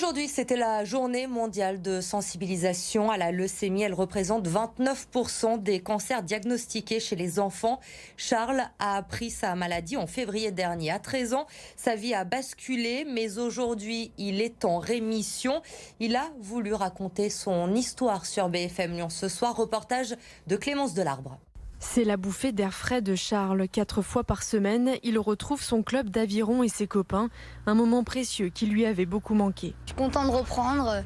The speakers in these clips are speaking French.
Aujourd'hui, c'était la journée mondiale de sensibilisation à la leucémie. Elle représente 29% des cancers diagnostiqués chez les enfants. Charles a appris sa maladie en février dernier. À 13 ans, sa vie a basculé, mais aujourd'hui, il est en rémission. Il a voulu raconter son histoire sur BFM Lyon ce soir. Reportage de Clémence Delarbre. C'est la bouffée d'air frais de Charles. 4 fois par semaine, il retrouve son club d'aviron et ses copains. Un moment précieux qui lui avait beaucoup manqué. Je suis content de reprendre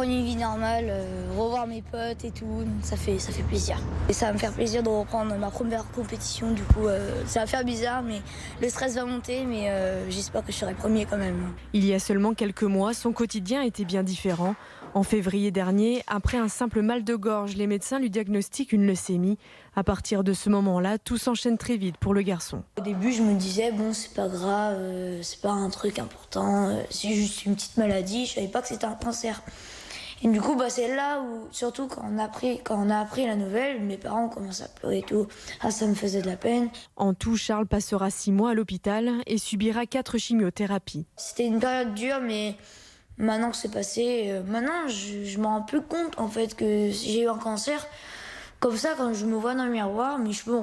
une vie normale, revoir mes potes et tout. Ça fait plaisir. Et ça va me faire plaisir de reprendre ma première compétition. Du coup, ça va faire bizarre, mais le stress va monter. Mais j'espère que je serai premier quand même. Il y a seulement quelques mois, son quotidien était bien différent. En février dernier, après un simple mal de gorge, les médecins lui diagnostiquent une leucémie. À partir de ce moment-là, tout s'enchaîne très vite pour le garçon. Au début, je me disais, bon, c'est pas grave, c'est pas un truc important, c'est juste une petite maladie, je savais pas que c'était un cancer. Et du coup, c'est là où, surtout quand on a appris la nouvelle, mes parents ont commencé à pleurer et tout. Ah, ça me faisait de la peine. En tout, Charles passera 6 mois à l'hôpital et subira 4 chimiothérapies. C'était une période dure, mais maintenant que c'est passé, maintenant je me rends plus compte en fait que j'ai eu un cancer. Comme ça, quand je me vois dans le miroir, mes cheveux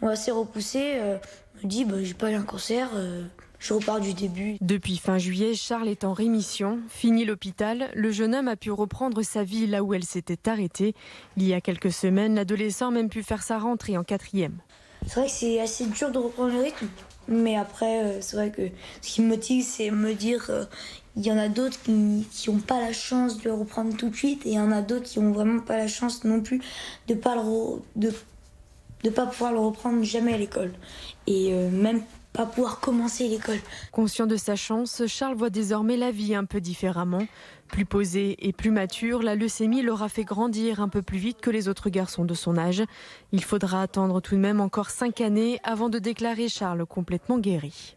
ont assez repoussé, je me dis, j'ai pas eu un cancer, je repars du début. Depuis fin juillet, Charles est en rémission. Fini l'hôpital, le jeune homme a pu reprendre sa vie là où elle s'était arrêtée. Il y a quelques semaines, l'adolescent a même pu faire sa rentrée en 4e. C'est vrai que c'est assez dur de reprendre le rythme. Mais après, c'est vrai que ce qui me motive, c'est me dire il y en a d'autres qui n'ont pas la chance de le reprendre tout de suite. Et il y en a d'autres qui n'ont vraiment pas la chance non plus de pas pouvoir le reprendre jamais à l'école. Et même pas pouvoir commencer l'école. Conscient de sa chance, Charles voit désormais la vie un peu différemment. Plus posé et plus mature, la leucémie l'aura fait grandir un peu plus vite que les autres garçons de son âge. Il faudra attendre tout de même encore 5 années avant de déclarer Charles complètement guéri.